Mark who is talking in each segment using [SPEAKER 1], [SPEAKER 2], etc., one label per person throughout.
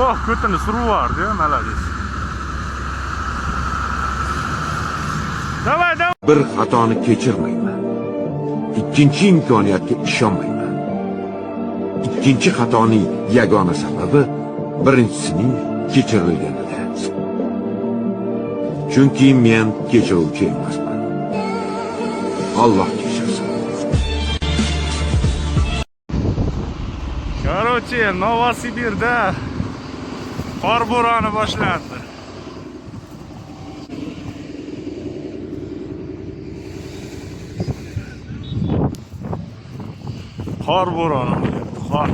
[SPEAKER 1] Oh, ko'tini surib yubordi, malades. Davay, davay.
[SPEAKER 2] Bir xatoni kechirmayman. Ikkinchi imkoniyatga ishonmayman. Ikkinchi xatoning yagona sababi birinchisining kechirilganida. Chunki men kechiruvchi emasman. Alloh kechirsin.
[SPEAKER 1] Короче, Novosibirda qor bo'roni boshlandi. Qor bo'roni bo'lyapti, qor.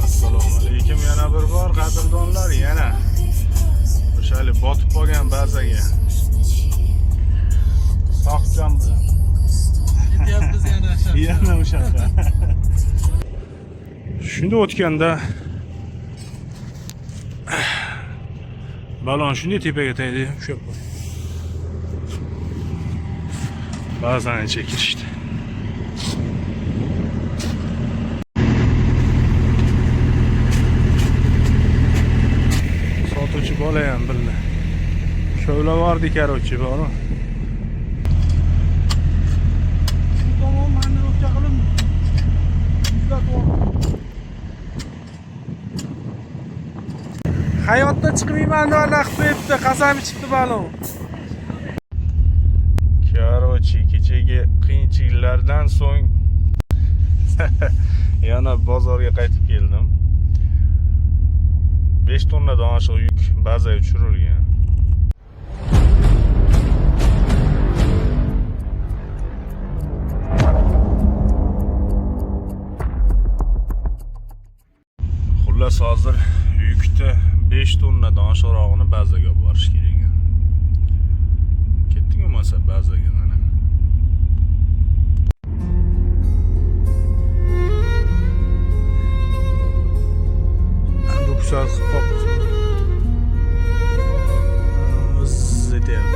[SPEAKER 1] Assalomu alaykum yana bir bor qadrdonlar, yana o'shali botib qolgan bazaga. Soqjon bilan.
[SPEAKER 3] Ketyapmiz
[SPEAKER 1] Yana o'sha yoqqa. Shunda o'tganda balon shunday tepaga tegdi, o'sha yoqqa. Ba'zan chekishdi. Sotuvchi bola ham bildi. Shovla bordi, короче, bormi?
[SPEAKER 3] Hayotda chiqmayman deb naqd qo'yibdi, qasam ichibdi balon.
[SPEAKER 1] Короче, kechagi qiyinchiliklardan so'ng yana bozorga qaytib keldim. 5 tonnadan oshiq yuk bazaga tushirilgan. Xullas hozir yukni 5 tonnadan oshiqrog'ini bazaga olib borish kerak. Ketding bo'lmasa bazaga mana. Ruxsat qilib ziddiyat.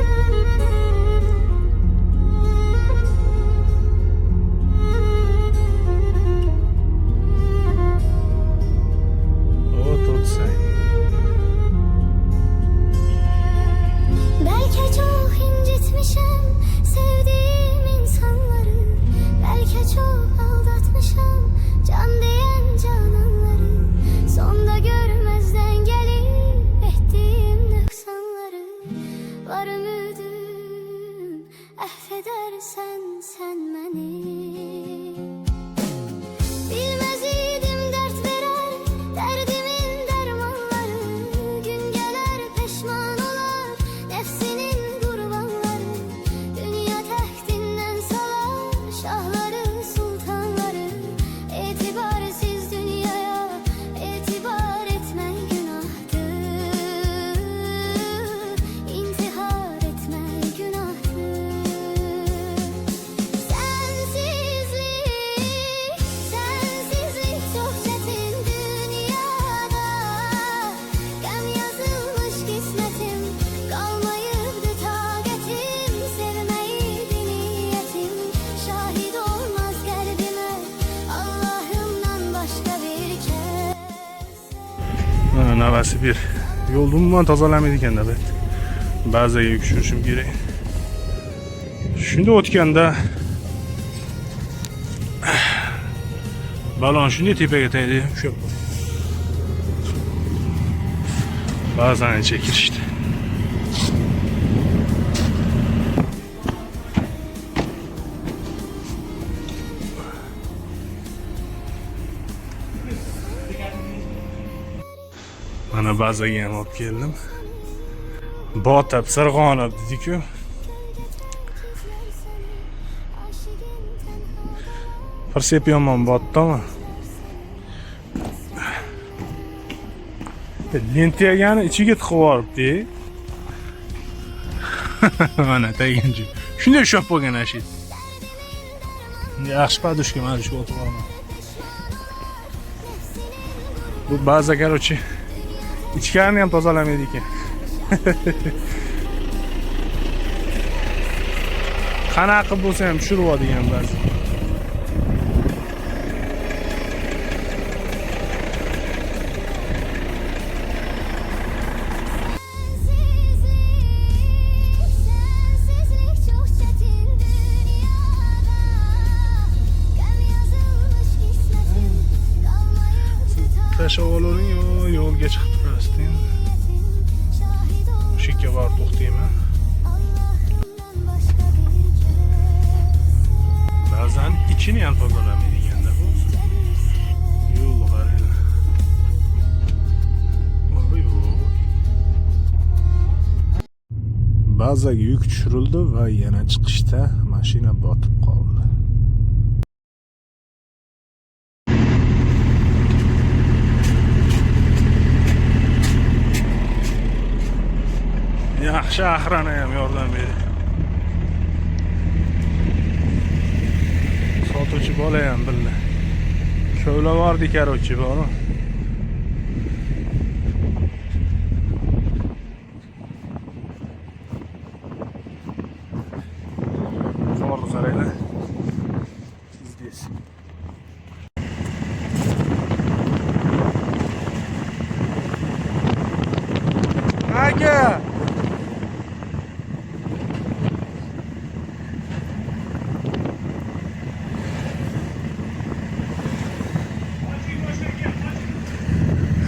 [SPEAKER 4] Belki çok incitmişim sevdiğim insanları, belki çok aldatmışım can diyen cananları. Sonda görmezden gelip ettiğim noksanları. Var ümidim affedersen sen beni. Bilmez idim dert verer derdimin dermanları. Gün geler peşman olar nefsinin kurbanları. Dünya tehtinden salar şahları sultanları. İtibarsiz dünyaya itibar etmen günahtır. İntihar etmen günahtır. Sensizlik çok çetin dünyada. Gam yazılmış kismetim, kalmayıptı taqetim. Sevmeydi niyetim, şahit olmaz kalbime Allah'ımdan başka bir kez.
[SPEAKER 1] Mana Novosibir yo'lni umuman tozalamaydi ekan da. Bazaga yuk tushirishim kerak. Shunda o'tganda balon shunday tepaga tegdi, o'sha yoqqa. Ba'zan chekishdi. Mana bazaga ham olib keldim. Botib, sirg'onib dedi-ku. Persep yomon botdimi? Lentiyagani ichiga tiqib yuboribdi. Mana taginchi. Shunday ushlab bo'lgan ashit. Yaxshi padushka mana shu o'tib olman. Bu baza, короче, ichkarini ham tozalamaydi ekan. Qanaqa bo'lsa ham tushirib oladigan ba'zi. bekatga borib to'xtayman.
[SPEAKER 4] Allah'ından başka bir kez.
[SPEAKER 1] Ba'zan ichini ham tozalamaydiganda bu. Yo'l qaraylar. Oy. Bazaga yuk tushirildi va yana chiqishda mashina botib qoldi. Yaxshi Ahrana ham yordam berdi. Sotuvchi bola ham bildi. Kovlavordi karochi bor. Yuqori qaraylar. Sizdesiz.
[SPEAKER 3] Aka.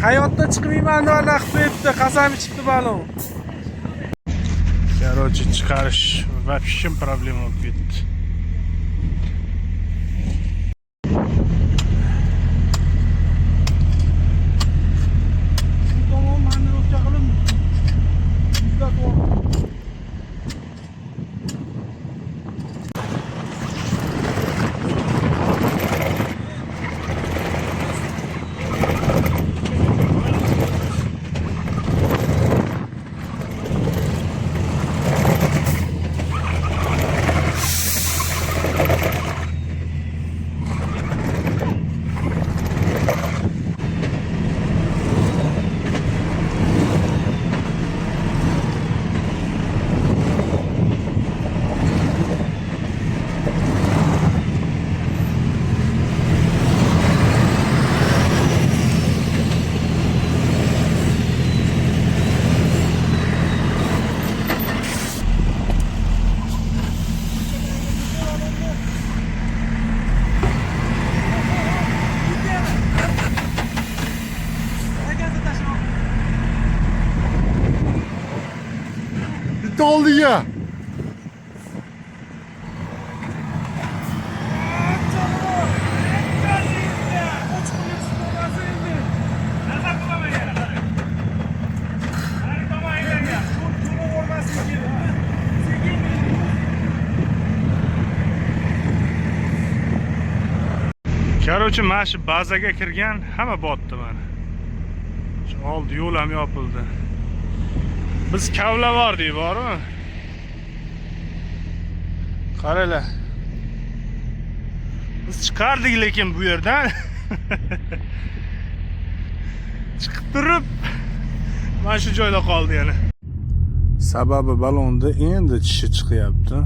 [SPEAKER 3] Hayotda chiqmayman deb Allah qilib qo'yibdi, qasam ichibdi balon.
[SPEAKER 1] Короче, chiqarish вообще problema bo'lib ketdi.
[SPEAKER 3] Tamam, manirovka qilib. Bizda to'g'ri.
[SPEAKER 5] Bitti oldu ya.
[SPEAKER 1] Короче, mana shu bazaga kirgan, hamma botdi mana. Shu oldi yo'l ham yopildi. Biz kavlavordik, bormi? Qaranglar. Biz chiqardik lekin bu yerdan. Chiqib turib mana shu joyda qoldi yana. Sababi balonda endi tishi chiqyapti.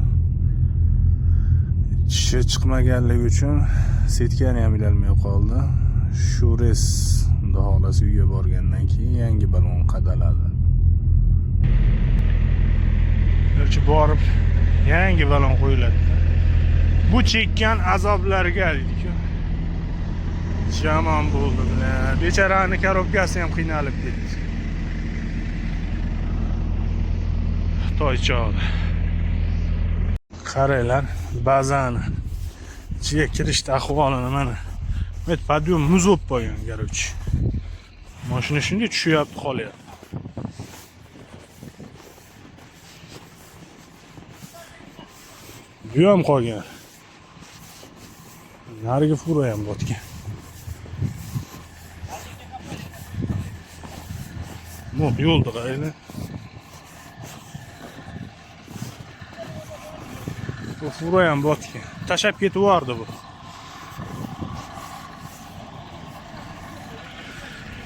[SPEAKER 1] Tishi chiqmaganligi uchun setkani ham ilolmay qoldi. Shu res xohlasi uyga borgandan keyin yangi balon qadaladi. Yo'lchi borib yangi balon qo'yiladi. Bu chekkan azoblarga deydi-ku. Jamon bo'ldi bilan. Bechorani korobkasi ham qiynalib ketdi. Xitoy chog'i. Qaranglar, bazani ichiga kirishda ahvolini mana. Met podyum muz bo'lib qolgan, короче. Mashina shunday tushyapti, qolyapti. Bu ham qolgan. Narigi fura ham botgan. Bu yo'lda qaraylar. Bu fura ham botgan. Tashab ketib yordi bu.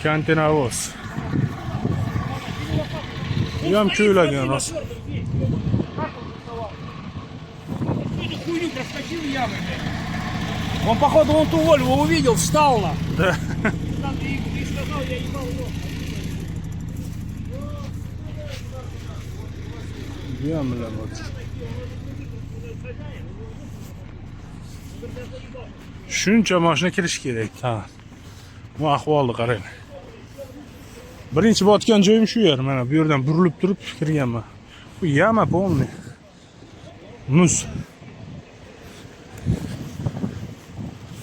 [SPEAKER 1] Kontenavoz. Bu ham ko'ylagan rost.
[SPEAKER 6] Хуйню проскочил ямы. Он, походу, он ту Вольву увидел, встал на.
[SPEAKER 1] Да.
[SPEAKER 6] Там ты сказал, я ебал его.
[SPEAKER 1] Bu ham bilan botgan. Shuncha mashina kirish kerak. Ha. Bu ahvolni qarang. Birinchi botgan joyim shu yer. Mana bu yerdan burilib turib kirganman. Bu yama полный. Muz.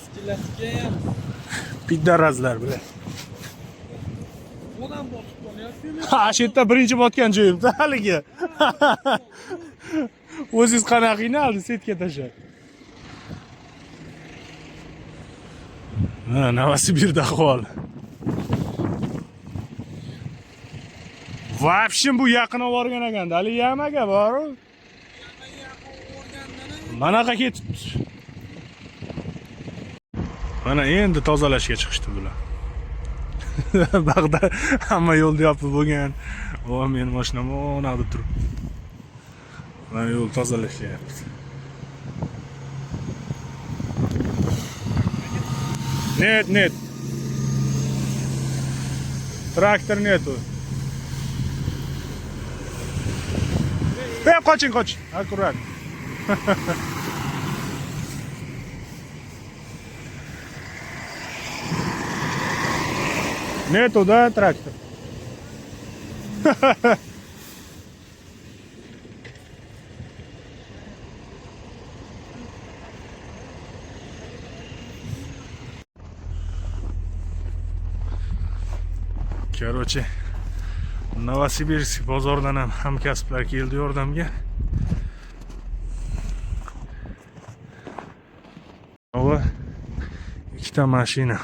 [SPEAKER 3] Skillatga
[SPEAKER 1] Piddarazlar bilan.
[SPEAKER 3] onam bosib qolyapti.
[SPEAKER 1] Ha, shu yerda birinchi botgan joyimda haligi. O'zingiz qanaqayni oldi setga tashlab. Ha, Novosibirda ahvol. Vapshim bu yaqin borgan ekanda, hali yamaga boru. Manaqa ketibdi. Mana endi tozalashga chiqishdi bular. Bag'da hamma yo'lda yopib bo'lgan. O, men mashinam o'naqda turibdi. Mana yo'l tozalashyapti. Net. Traktor netu. Qoching. Akkurat. Netu da traktor. Короче, Novosibirsk bozordan ham hamkasblar keldi yordamga. Va ikkita mashina.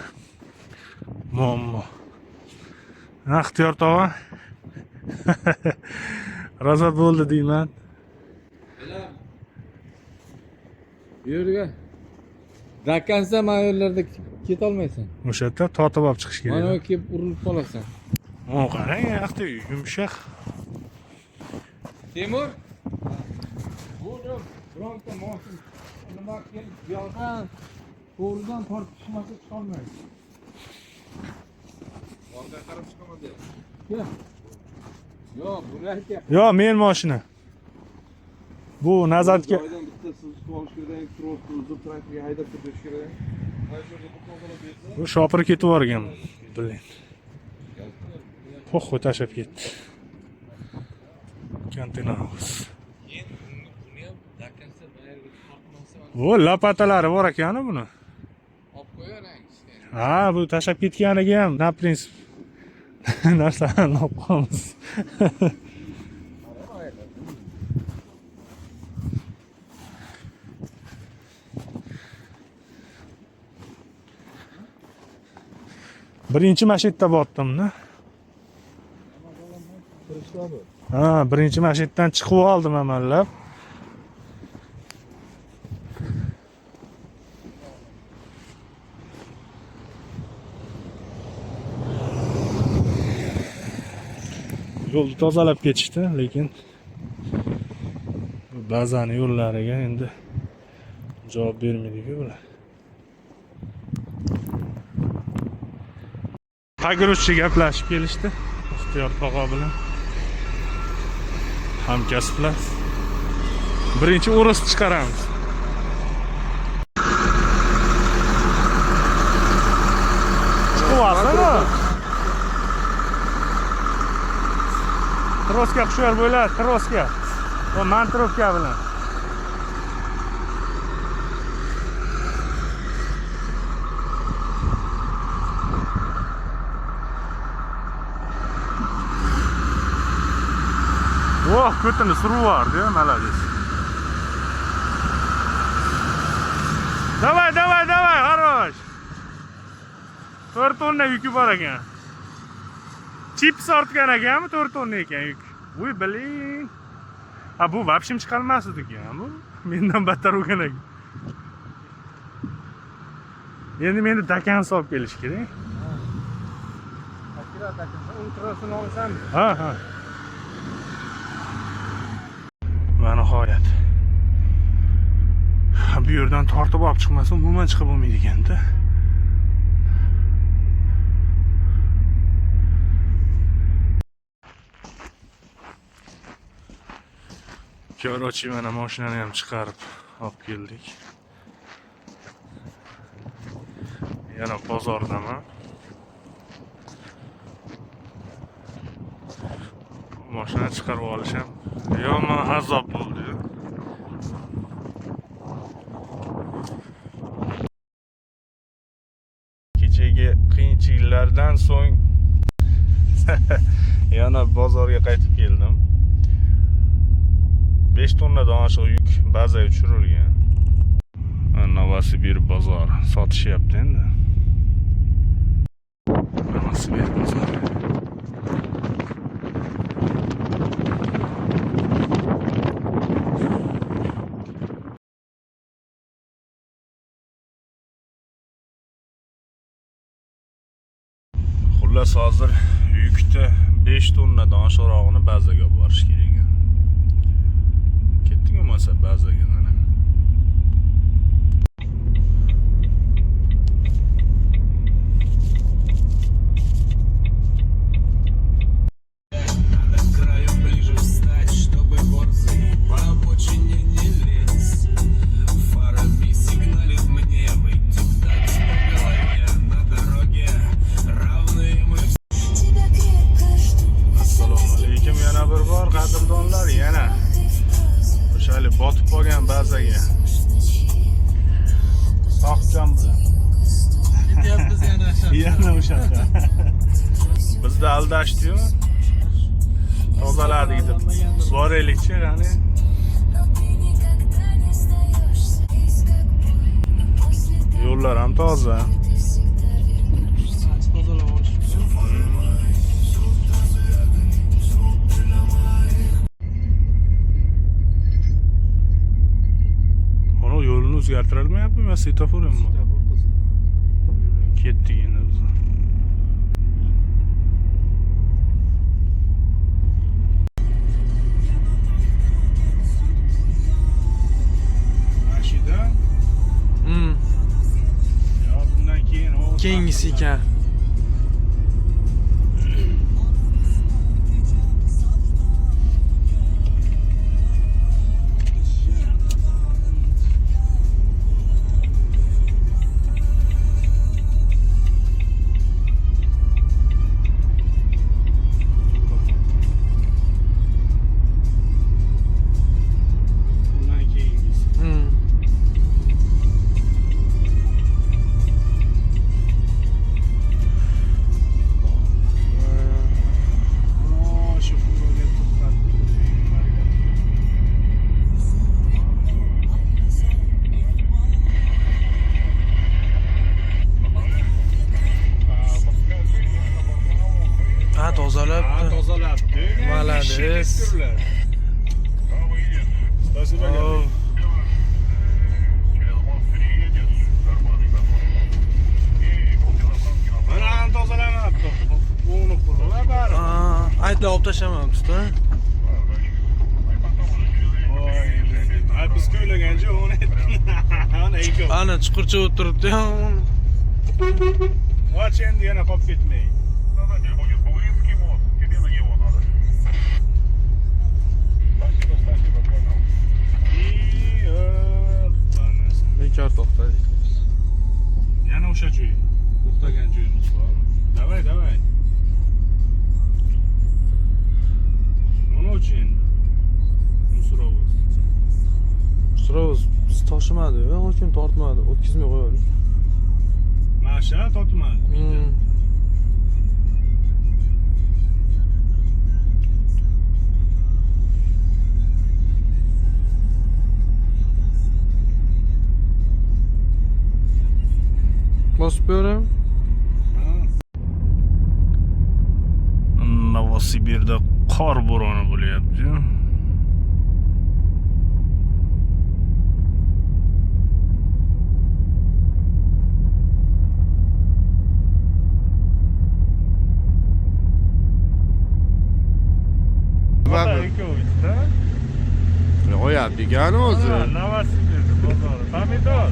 [SPEAKER 1] Muammo. Ixtiyor tog'a. Razor bo'ldi deyman.
[SPEAKER 3] Yurga. Dakansa mana yerlarda keta olmaysan.
[SPEAKER 1] O'sha yerda tortib olib chiqish kerak.
[SPEAKER 3] Mana kelib urilib qolasan.
[SPEAKER 1] O, qarang, yaxta yumshoq.
[SPEAKER 3] Temur. Bo'ldi. Bironta mashina nima kelib yo'qdan qo'ldan tortib chiqmasa chiqa olmaydi. Orqa qarab chiqaman dedi. Yo'q, buni aytyapti.
[SPEAKER 1] Yo, men mashina. Bu nazoratga
[SPEAKER 5] Joydan bitta sizib olish kerak, trosni uzib traktorga haydab kirish kerak. Mana shu yerda to'g'rilib bersa,
[SPEAKER 1] bu shopir ketib yuborgan. Bilin. Po'xu tashab ketdi. Konteynerimiz.
[SPEAKER 3] Buni ham dakansa bayarga tortmasa
[SPEAKER 1] O, lapatalari bor ekan buni.
[SPEAKER 3] olib qo'yaverang.
[SPEAKER 1] Ha, bu tashab ketganiga ham na prinsip narsalarni olib qolamiz. Birinchi masjidda botdim-da. Ha, birinchi masjiddan chiqib oldim amallab. Yo'lni tozalab ketishdi, lekin ba'zan yo'llariga endi javob bermaydi-ku bular. Tagiruvchi gaplashib kelishdi. Ixtiyor tog'a bilan. Hamkasblar. Birinchi o'ris chiqaramiz. Chiqyapti-ku. Troska hushyor bo'ladi, troska. Va mantrovka bilan. Voh, ko'tini suruvardi, malades. Davay, хорош. 4 tonna yuki bor ekan. Chips ortgan ekanmi 4 tonna ekan yuk. Voy, bilin. Ha, bu vapshim chiqarmasdi ekan bu. Mendan battar o'gan ekan. Endi meni dakan solib kelish kerak.
[SPEAKER 3] Akira dakansa ultrasini olsam.
[SPEAKER 1] Ha. Va nihoyat. Bu yerdan tortib olib chiqmasa umuman chiqib bo'lmaydi ekanda. Короче, mana mashinani ham chiqarib olib keldik. Yana bozordaman. Mashina chiqarib olish ham yomon azob bo'ldi. Kechagi qiyinchiliklardan so'ng yana bozorga qaytib keldim. 5 tonnadan oshiq yuk bazaga tushirilgan. Novosibir bozor sotishyapti endi. Novosibir bozor. Xullas hozir yukni 5 tonnadan oshiqrog'ini bazaga olib borish kerak ekan. Ketding bo'lmasa bazaga mana. Qadrdonlar yana o'shali botib qolgan bazaga soqjon bilan
[SPEAKER 3] Ketyapmiz yana
[SPEAKER 1] o'sha bizni aldashdi-yu, tozaladik deb boraylikchi qani. Yo'llar ham toza.
[SPEAKER 3] tozalab olish.
[SPEAKER 1] Yo'lni o'zgartirolmayapmi? Svetoformi? Ketdik endi biz. Mashida? Yo, bundan keyin
[SPEAKER 3] Keyingisi ekan.
[SPEAKER 1] Tozalabdi.
[SPEAKER 3] Молодец.
[SPEAKER 1] Спасибо. Mana tozalanibdi. Uni qurlar bari.
[SPEAKER 3] Aytlar olib tashamabdi-da.
[SPEAKER 1] Voy. Ay biz ko'ylagancha uni ana ikki.
[SPEAKER 3] Ana chuqurcha o'tiribdi.
[SPEAKER 1] Voch endi yana qolib ketmay.
[SPEAKER 3] Bekor to'xtadik.
[SPEAKER 1] Yana o'sha joy. To'xtagan joyimiz bor. Davay. Nima uchun?
[SPEAKER 3] So'rovuz toshimadi-yu, hokim tortmadi. O'tkazmay qo'yadi.
[SPEAKER 1] Masha tortmadi.
[SPEAKER 3] Bosib beraman.
[SPEAKER 1] Novosibirda qor bo'roni bo'lyapti.
[SPEAKER 2] Qo'yapti ekan o'zi.
[SPEAKER 1] Novosibirda bozori. Pomidor.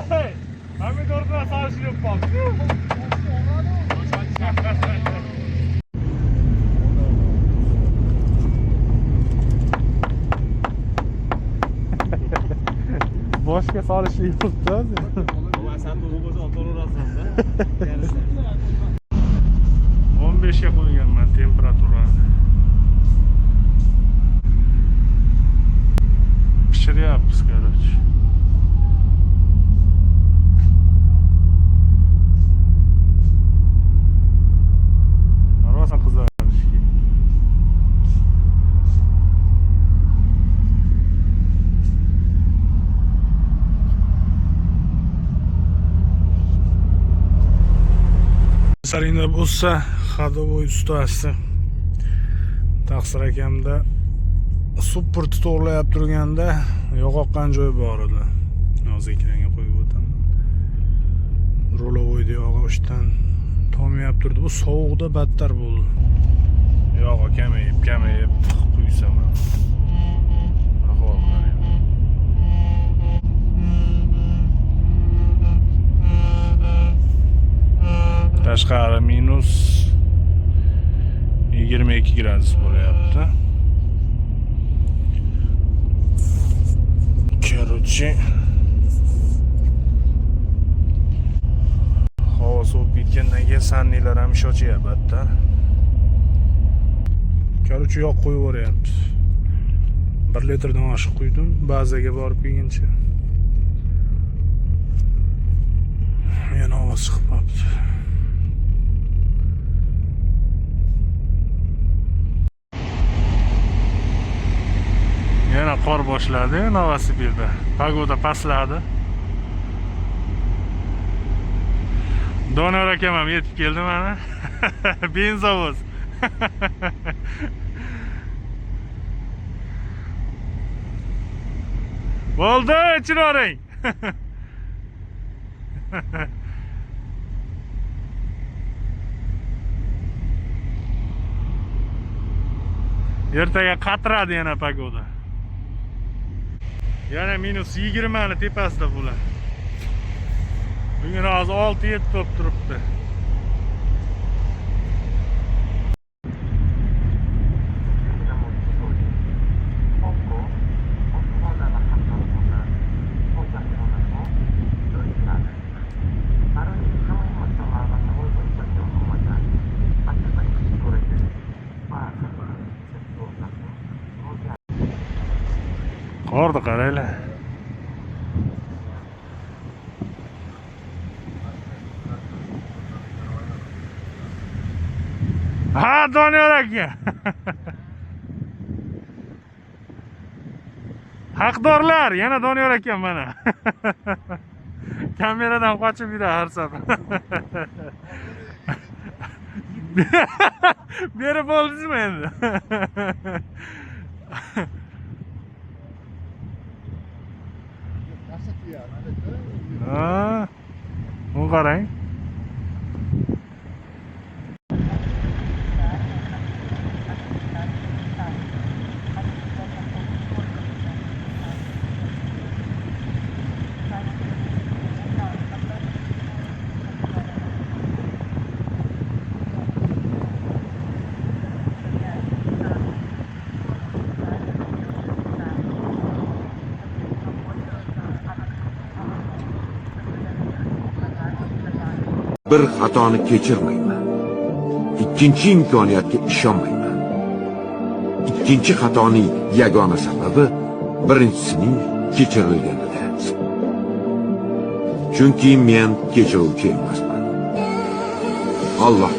[SPEAKER 1] Hey, pomidordan sarışılıp bak. Boshqa solishlik yo'q-da. 15 ga qo'yganman temperaturani. Pishiryapmiz, короче. Rosa qizarishki. Sarinda bo'lsa, Xadovoy ustasi Taqsir akamda supportni to'g'rilab turganda yo'qoqqan joy bor edi. Hozir ekranga qo'yib o'taman. Rolovoyda yog'ochdan tomyab turdi. Bu sovuqda battar bo'ldi. Yog'i kamayib quysam ham. Ahvol qarang. Tashqari minus 22 gradus bo'layapti. Короче, havo sovib ketgandan keyin sannilar ham ish ochyapti battar. Короче, yoq qo'yib yuboryapti. 1 litrdan oshiq quydim, bazaga borib kelguncha. Yana havo chiqib qolibdi. Yana qor boshladi Novosibirda. Pagoda pastladi. Donor akam ham yetib keldi mana. Benzovoz. Bo'ldi, chiroring. Ertaga qatiradi yana pagoda. Yana minus 20 ni tepasida bular. Bugun hozir 6-7 bo'lib turibdi. Qorni qaranglar. Ha, Doniyor aka. Haqdorlar, yana Doniyor akam mana. Kameradan qochib yuradi har safar. Berib bo'ldingizmi endi? Ha, bu qarang.
[SPEAKER 7] Bir xatoni kechirmayman. Ikkinchi imkoniyatga ishonmayman. Ikkinchi xatoning yagona sababi birinchisining kechirilganida. Chunki men kechiruvchi emasman. Alloh